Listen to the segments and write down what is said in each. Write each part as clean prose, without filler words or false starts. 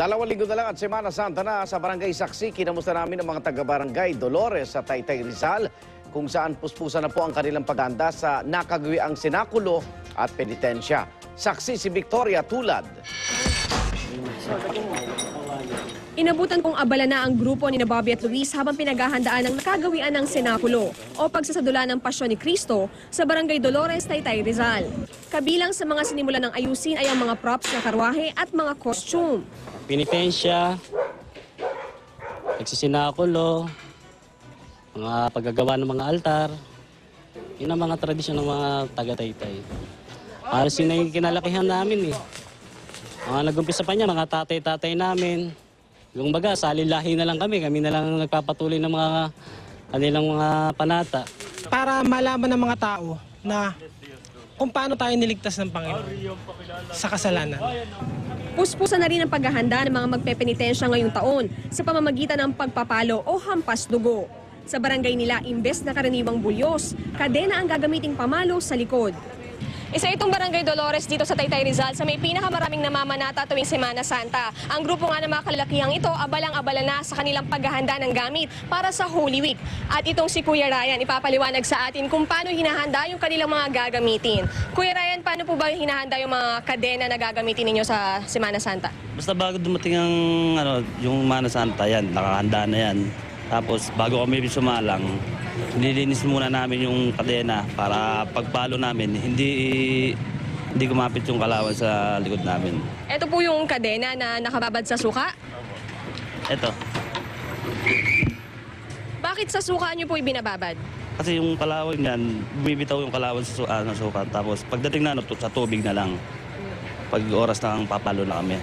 2 linggo na lang at Semana Santa na sa Barangay Saksi. Kinamusta namin ang mga taga-Barangay Dolores sa Taytay Rizal kung saan puspusan na po ang kanilang paghahanda sa nakagawiang sinakulo at penitensya. Saksi si Victoria Tulad. Inabutan kong abala na ang grupo ni Bobby at Luis habang pinaghahandaan ang nakagawian ng senakulo o pagsasadula ng Pasyon ni Cristo sa Barangay Dolores, Taytay Rizal. Kabilang sa mga sinimulan ng ayusin ay ang mga props na karwahe at mga costume. Penitensya, nagsisinakulo, mga paggagawa ng mga altar, yun ang mga tradisyon ng mga taga-Taytay. Halos yun ang kinalakihan namin eh. Mga nag-umpisa pa niya, mga tatay-tatay namin. Yung baga, salilahi na lang kami na lang nagpapatuloy ng mga kanilang mga panata. Para malaman ng mga tao na kung paano tayo niligtas ng Panginoon sa kasalanan. Puspusan na rin ang paghahanda ng mga magpepenitensya ngayong taon sa pamamagitan ng pagpapalo o hampas dugo. Sa barangay nila, imbes na karaniwang bulyos, kadena ang gagamiting pamalo sa likod. Isa itong Barangay Dolores dito sa Taytay Rizal sa may pinakamaraming namamanata tuwing Semana Santa. Ang grupo nga ng mga kalalakihang ito, abalang-abala na sa kanilang paghahanda ng gamit para sa Holy Week. At itong si Kuya Ryan, ipapaliwanag sa atin kung paano hinahanda yung kanilang mga gagamitin. Kuya Ryan, paano po ba hinahanda yung mga kadena na gagamitin ninyo sa Semana Santa? Basta bago dumating ang yung Semana Santa, yan, nakahanda na yan. Tapos bago kami sumalang, nililinis muna namin yung kadena para pagpalo namin, hindi gumapit yung kalawan sa likod namin. Ito po yung kadena na nakababad sa suka? Ito. Bakit sa suka nyo po ibinababad? Kasi yung kalawan yan, bumibitaw yung kalawan sa suka. Tapos pagdating na sa tubig na lang, pag oras na papalo na kami.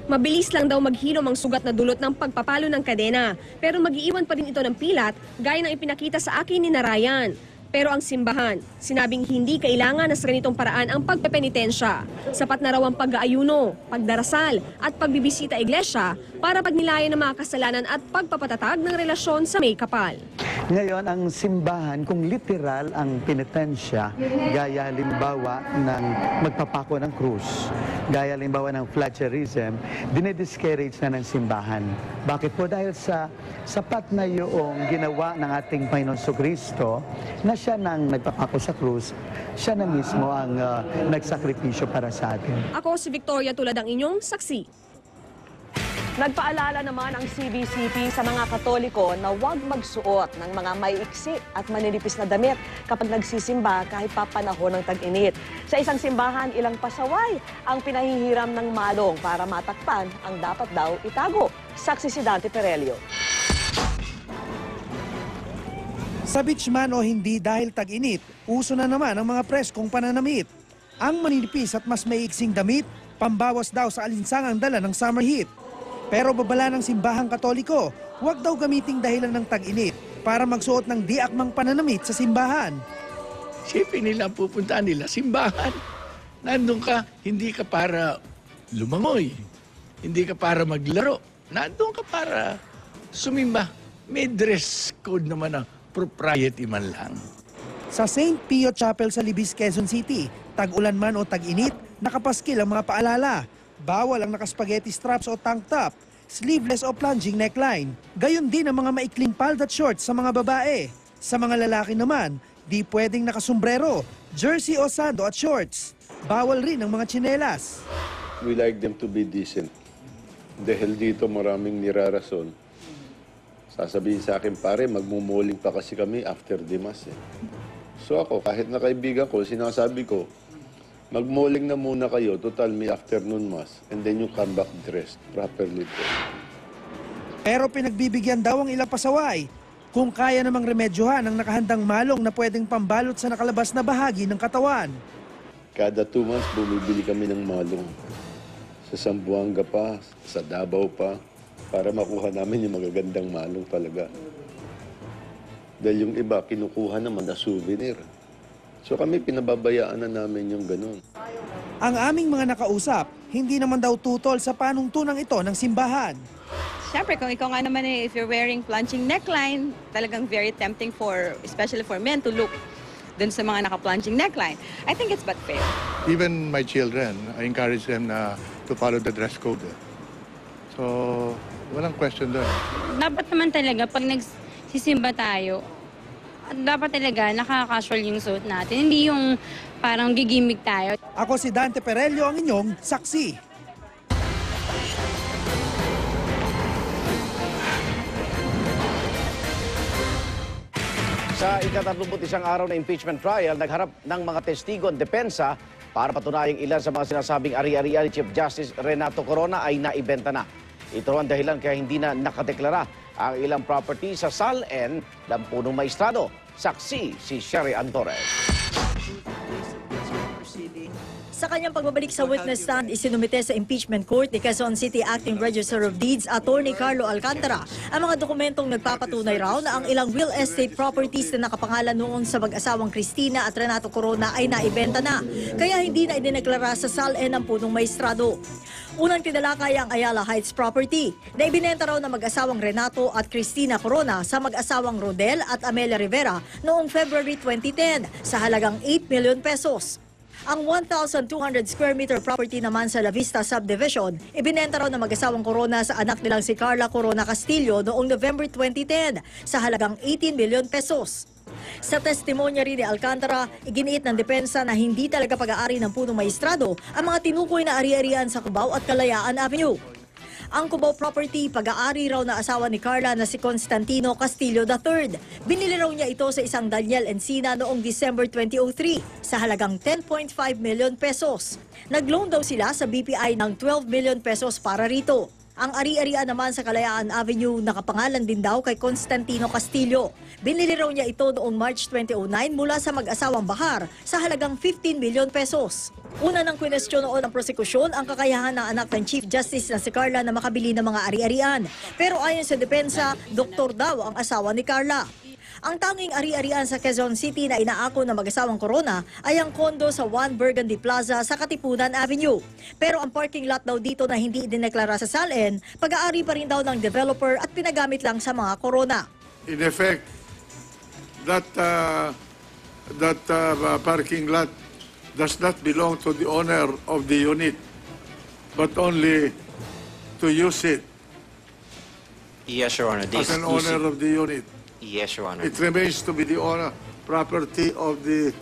Mabilis lang daw maghilom ang sugat na dulot ng pagpapalo ng kadena. Pero mag-iiwan pa rin ito ng pilat, gaya ng ipinakita sa akin ni Narayan. Pero ang simbahan, sinabing hindi kailangan na sa ganitong paraan ang pagpepenitensya. Sapat na raw ang pag-aayuno, pagdarasal at pagbibisita iglesia para pagnilayan ng mga kasalanan at pagpapatatag ng relasyon sa may kapal. Ngayon, ang simbahan, kung literal ang penitensya, gaya halimbawa ng magpapako ng krus, gaya halimbawa ng flagellism, dinidiscourage na ng simbahan. Bakit po? Dahil sa sapat na yung ginawa ng ating Panginoon Kristo, na siya nang nagpapako sa krus, siya na mismo ang nagsakripisyo para sa atin. Ako si Victoria Tulad, ang inyong saksi. Nagpaalala naman ang CBCP sa mga Katoliko na huwag magsuot ng mga maiiksi at maninipis na damit kapag nagsisimba kahit papanahon ng tag-init. Sa isang simbahan, ilang pasaway ang pinahihiram ng malong para matakpan ang dapat daw itago. Saksi si Dante Perelio. Sa beach man o hindi dahil tag-init, uso na naman ang mga preskong pananamit. Ang maninipis at mas maiiksing damit, pambawas daw sa alinsangang dala ng summer heat. Pero babala ng simbahang Katoliko, huwag daw gamiting dahilan ng tag-init para magsuot ng di-akmang pananamit sa simbahan. Siyempre nila ang pupuntaan nila, simbahan. Nandun ka, hindi ka para lumangoy, hindi ka para maglaro, nandun ka para sumimba. May dress code naman ang propriety man lang. Sa St. Pio Chapel sa Libis, Quezon City, tag-ulan man o tag-init, nakapaskil ang mga paalala. Bawal ang nakaspaghetti straps o tank top, sleeveless o plunging neckline. Gayon din ang mga maikling palda at shorts sa mga babae. Sa mga lalaki naman, di pwedeng nakasombrero, jersey o sando at shorts. Bawal rin ang mga tsinelas. We like them to be decent. Dahil dito maraming nirarason. Sasabihin sa akin, pare, magmumuling pa kasi kami after the mass. So ako, kahit na kaibigan ko, sinasabi ko, magmuling na muna kayo, total may afternoon mass, and then you come back dressed properly. Pero pinagbibigyan daw ang ilang pasaway kung kaya namang remedyohan ang nakahandang malong na pwedeng pambalot sa nakalabas na bahagi ng katawan. Kada 2 months, bumibili kami ng malong. Sa Zamboanga pa, sa Davao pa, para makuha namin yung magagandang malong talaga. Dahil yung iba, kinukuha naman na souvenir. So kami, pinababayaan na namin yung ganun. Ang aming mga nakausap, hindi naman daw tutol sa panuntunang ito ng simbahan. Siyempre, kung ikaw nga naman if you're wearing plunging neckline, talagang very tempting especially for men to look dun sa mga naka-plunging neckline. I think it's but fair. Even my children, I encourage them to follow the dress code. So, walang question doon. Dapat naman talaga, pag nagsisimba tayo, dapat talaga nakaka-casual yung suot natin. Hindi yung parang gigimik tayo. Ako si Dante Perello, ang inyong saksi. Sa ika-31 araw na impeachment trial, nagharap ng mga testigo ang depensa para patunayang ilan sa mga sinasabing ari-arian ni Chief Justice Renato Corona ay naibenta na. Ito ang dahilan kaya hindi na nakadeklara ang ilang property sa SALN ng punong maestrado. Saksi si Sherry Antores. Sa kanyang pagbabalik sa witness stand, isinumite sa impeachment court ni Quezon City Acting Register of Deeds Attorney Carlo Alcantara ang mga dokumentong nagpapatunay raw na ang ilang real estate properties na nakapangalan noon sa mag-asawang Cristina at Renato Corona ay naibenta na, kaya hindi na idineklara sa SALN ng punong maestrado. Unang tinalakay ang Ayala Heights property na ibinenta raw ng mag-asawang Renato at Cristina Corona sa mag-asawang Rodel at Amelia Rivera noong February 2010 sa halagang 8 million pesos. Ang 1,200 square meter property naman sa La Vista Subdivision, ibinenta raw ng mag-asawang Corona sa anak nilang si Carla Corona Castillo noong November 2010 sa halagang 18 million pesos. Sa testimonya rin ni Alcantara, iginiit ng depensa na hindi talaga pag-aari ng punong maestrado ang mga tinukoy na ari-arian sa Cubao at Kalayaan Avenue. Ang Cubao property, pag-aari raw na asawa ni Carla na si Constantino Castillo III. Binili raw niya ito sa isang Daniel Encina noong December 2003 sa halagang 10.5 million pesos. Nag-loan daw sila sa BPI ng 12 million pesos para rito. Ang ari-arian naman sa Kalayaan Avenue nakapangalan din daw kay Constantino Castillo. Binili raw niya ito noong March 2009 mula sa mag-asawang Bahar sa halagang 15 million pesos. Una nang kwinestyon noon ang prosekusyon ang kakayahan ng anak ng Chief Justice na si Carla na makabili ng mga ari-arian. Pero ayon sa depensa, doktor daw ang asawa ni Carla. Ang tanging ari-arian sa Quezon City na inaako ng mag-asawang Corona ay ang kondo sa 1 Burgundy Plaza sa Katipunan Avenue. Pero ang parking lot daw dito na hindi idineklara sa SALN, pag-aari pa rin daw ng developer at pinagamit lang sa mga Corona. In effect, that parking lot does not belong to the owner of the unit, but only to use it Yes, Your Honor. as an owner of the unit. Yes, Your Honor. It remains to be the owner property of the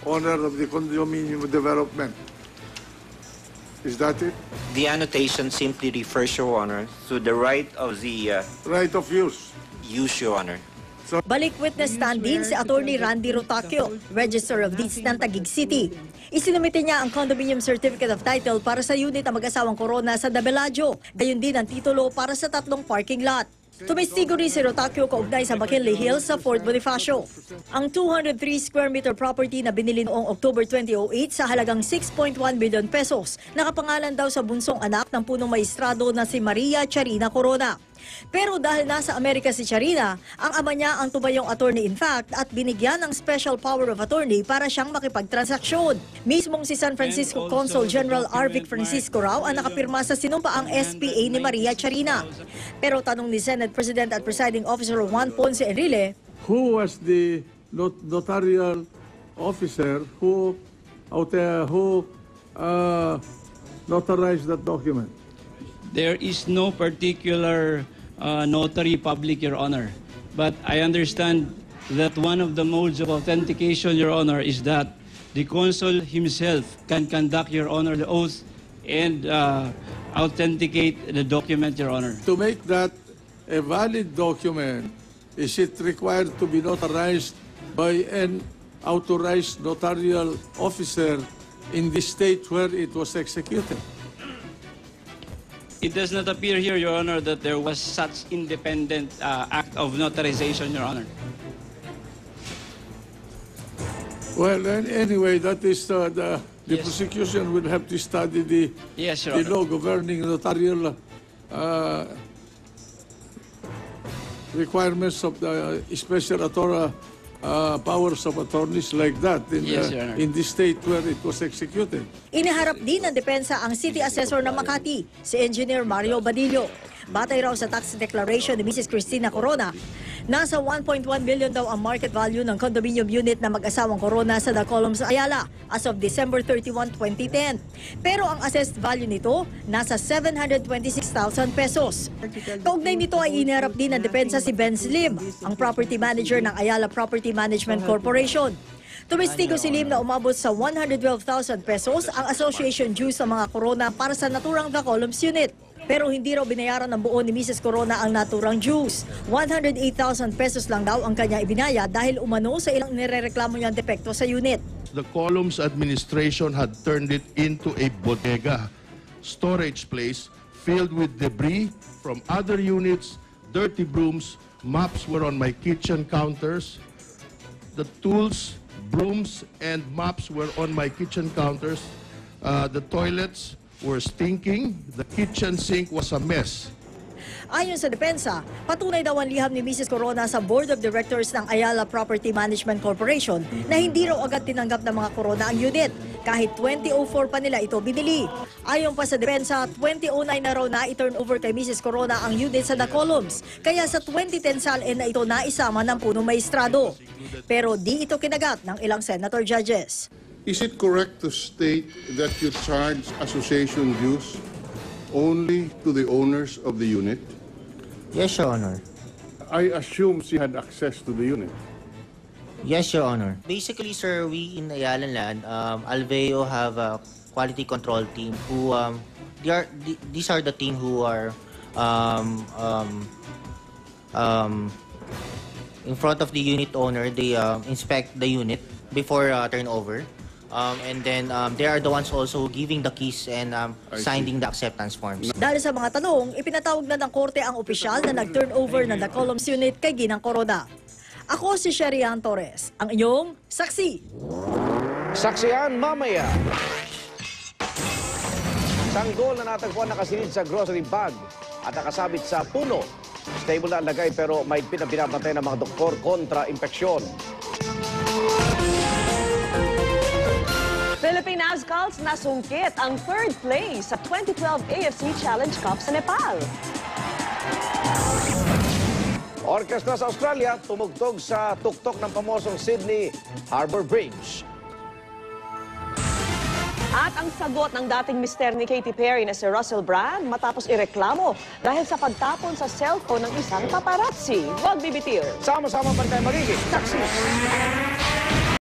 owner of the condominium development. Is that it? The annotation simply refers, Your Honor, to the right of the Right of use. use, Your Honor. Balik witness stand din si Attorney Randy Rotacchio, Register of Deeds ng Taguig City. Isinumite niya ang Condominium Certificate of Title para sa unit ng mag-asawang Corona sa Dabeladio. Gayon din ang titulo para sa 3 parking lot. Tumestigo rin si Rotacchio kaugnay sa McKinley Hills sa Fort Bonifacio. Ang 203 square meter property na binili noong October 2008 sa halagang 6.1 million pesos, nakapangalan daw sa bunsong anak ng punong maestrado na si Maria Charina Corona. Pero dahil nasa Amerika si Charina, ang ama niya ang tumayong attorney in fact at binigyan ng special power of attorney para siyang makipagtransaksyon. Mismong si San Francisco Consul General Arvic Francisco raw ang nakapirma sa sinumpaang SPA ni Maria Charina. Pero tanong ni Senate President at Presiding Officer Juan Ponce Enrile, Who was the notarial officer who notarized that document? There is no particular notary public, Your Honor. But I understand that one of the modes of authentication, Your Honor, is that the consul himself can conduct, Your Honor, the oath and authenticate the document, Your Honor. To make that a valid document, is it required to be notarized by an authorized notarial officer in the state where it was executed? It does not appear here, Your Honor, that there was such independent act of notarization, Your Honor. Well, anyway, that is the Yes. prosecution will have to study the Yes, Your the Honor. law governing notarial requirements of the special powers of attorneys like that Yes, Your Honor. in the state where it was executed. iniharap din ng depensa ang City Assessor ng Makati, si Engineer Mario Badillo. Batay raw sa tax declaration ni Mrs. Cristina Corona, Nasa 1.1 billion daw ang market value ng condominium unit na mag-asawang Corona sa The Columns, Ayala as of December 31, 2010. Pero ang assessed value nito nasa 726,000 pesos. Kaugnay nito ay iniharap din ng depensa si Ben Slim, ang property manager ng Ayala Property Management Corporation. Tumistigo si Lim na umabot sa 112,000 pesos ang association dues sa mga Corona para sa naturang The Columns unit. Pero hindi raw binayaran ng buo ni Mrs. Corona ang naturang dues. 108,000 pesos lang daw ang kanya ibinaya dahil umano sa ilang nirereklamo niyang depekto sa unit. The Columns administration had turned it into a bodega, storage place filled with debris from other units, dirty brooms, mops were on my kitchen counters. The tools, brooms, and mops were on my kitchen counters. The toilets were stinking. The kitchen sink was a mess. Ayon sa depensa, patunay daw ang liham ni Mrs. Corona sa Board of Directors ng Ayala Property Management Corporation na hindi raw agad tinanggap ng mga Corona ang unit, kahit 2004 pa nila ito binili. Ayon pa sa depensa, 2009 na raw na i-turn over kay Mrs. Corona ang unit sa The Columns, kaya sa 2010 SALN na ito naisama ng punong maestrado. Pero di ito kinagat ng ilang senator judges. Is it correct to state that you charge association dues only to the owners of the unit? Yes, Your Honor. I assume she had access to the unit. Yes, Your Honor. Basically, sir, we in Ayala Land, Alveo have a quality control team who, these are the team who are in front of the unit owner. They inspect the unit before turnover. And then they are the ones also giving the keys and signing the acceptance forms. Dahil sa mga tanong, ipinatawag na ng korte ang opisyal na nag-turnover ng The Columns unit kay Ginang Corona. Ako si Sherian Torres, ang inyong saksi. Saksihan mamaya. Sanggol na natagpuan nakasilid sa grocery bag at nakasabit sa puno. Stable na ang lagay pero may pinabinabantay ng mga doktor kontra impeksyon. Philippine Ascals nasungkit ang third place sa 2012 AFC Challenge Cup sa Nepal. Orkestra sa Australia tumugtog sa tuktok ng pamosong Sydney Harbour Bridge. At ang sagot ng dating mister ni Katy Perry na si Russell Brand matapos ireklamo dahil sa pagtapon sa cellphone ng isang paparazzi. Huwag bibitiw. Sama-sama pa tayo magiging saksi.